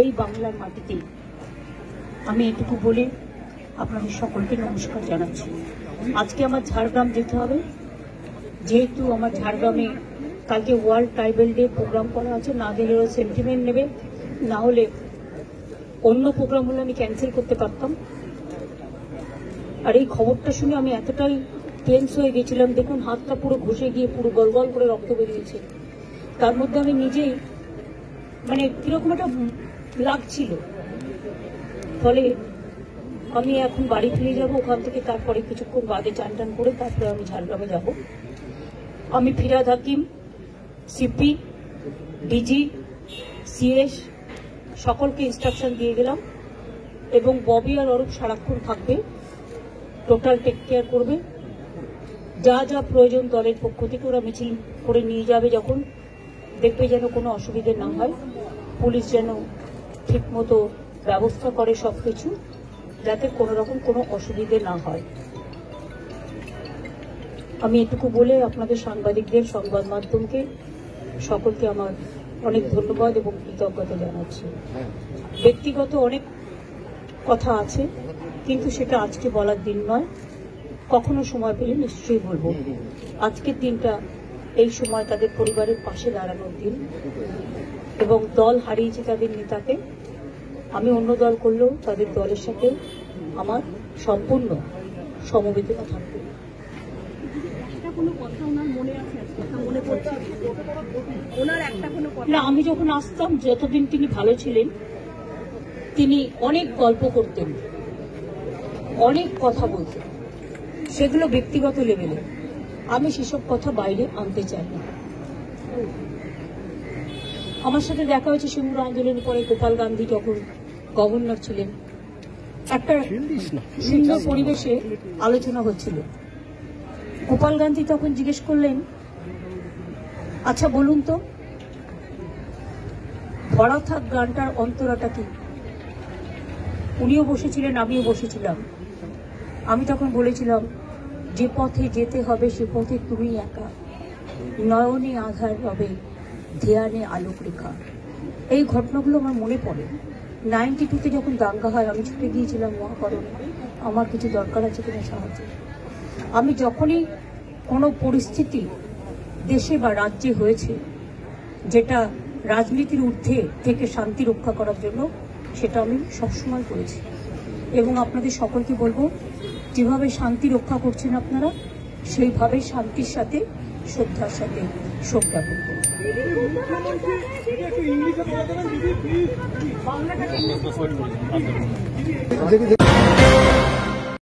এই বাংলার মাটিতে আমি এটুকু বলে আপনাদের সকলকে নমস্কার জানাচ্ছি। আজকে আমার ঝাড়গ্রাম যেতে হবে, যেহেতু আমার ঝাড়গ্রামে কালকে ওয়ার্ল্ড ট্রাইবেল ডে প্রোগ্রাম করা আছে। না গেলে ওরা সেন্টিমেন্ট নেবে, না হলে অন্য প্রোগ্রাম হলে আমি ক্যান্সেল করতে পারতাম। আর এই খবরটা শুনে আমি এতটাই টেন্স হয়ে গেছিলাম, দেখুন হাতটা পুরো ঘষে গিয়ে পুরো গল গল করে রক্ত বেরিয়েছে। তার মধ্যে আমি নিজেই মানে কিরকম একটা লাগছিল। ফলে আমি এখন বাড়ি ফিরে যাব, ওখান থেকে তারপরে কিছুক্ষণ বাদে চান টান করে তারপরে আমি ঝাড়গ্রামে যাব। আমি ফিরাদ হাকিম, সিপি, ডিজি, সিএস সকলকে ইনস্ট্রাকশন দিয়ে গেলাম এবং ববি আর অরূপ সারাক্ষণ থাকবে, টোটাল টেক কেয়ার করবে। যা যা প্রয়োজন দলের পক্ষ থেকে ওরা মিছিল করে নিয়ে যাবে, যখন দেখবে যেন কোনো অসুবিধে না হয়, পুলিশ যেন ঠিক মতো ব্যবস্থা করে সবকিছু, যাতে কোনো রকম কোনো অসুবিধে না হয়। আমি এটুকু বলে আপনাদের সাংবাদিকদের, সংবাদ মাধ্যমকে সকলকে আমার অনেক ধন্যবাদ এবং কৃতজ্ঞতা জানাচ্ছি। ব্যক্তিগত অনেক কথা আছে, কিন্তু সেটা আজকে বলার দিন নয়, কখনো সময় পেলে নিশ্চয়ই বলবো। আজকের দিনটা এই সময় তাদের পরিবারের পাশে দাঁড়ানোর দিন এবং দল হারিয়েছে তাদের নেতাকে। আমি অন্য দল করলেও তাদের দলের সাথে আমার সম্পূর্ণ সমবেদনা থাকবে। না, আমি যখন আসতাম, যতদিন তিনি ভালো ছিলেন, তিনি অনেক গল্প করতেন, অনেক কথা বলতেন, সেগুলো ব্যক্তিগত লেভেলে। আমি সেসব কথা বাইরে আনতে চাই না। আমার সাথে দেখা হয়েছে সিঙ্গুর আন্দোলনের পরে গোপাল গান্ধী যখন গভর্নর ছিলেন, একটা সুন্দর পরিবেশে আলোচনা হচ্ছিল। গোপাল গান্ধী তখন জিজ্ঞেস করলেন, আচ্ছা বলুন তো, ভরা থাক গানটার অন্তরাটা কি? উনিও বসেছিলেন, আমিও বসেছিলাম। আমি তখন বলেছিলাম, যে পথে যেতে হবে সে পথে তুমি একা, নয়নে আধার রবে, ধ্যানে আলোক রেখা। এই ঘটনাগুলো আমার মনে পড়ে। 92-তে যখন দাঙ্গা হয়, আমি ছুটে গিয়েছিলাম মহাকরণে, আমার কিছু দরকার আছে কিনা সাহায্য। আমি যখনই কোনো পরিস্থিতি দেশে বা রাজ্যে হয়েছে যেটা রাজনীতির ঊর্ধ্বে থেকে শান্তি রক্ষা করার জন্য, সেটা আমি সবসময় করেছি। এবং আপনাদের সকলকে বলবো, যেভাবে শান্তি রক্ষা করছেন আপনারা, সেইভাবে শান্তির সাথে, শ্রদ্ধার সাথে শোক জ্ঞাপন করুন।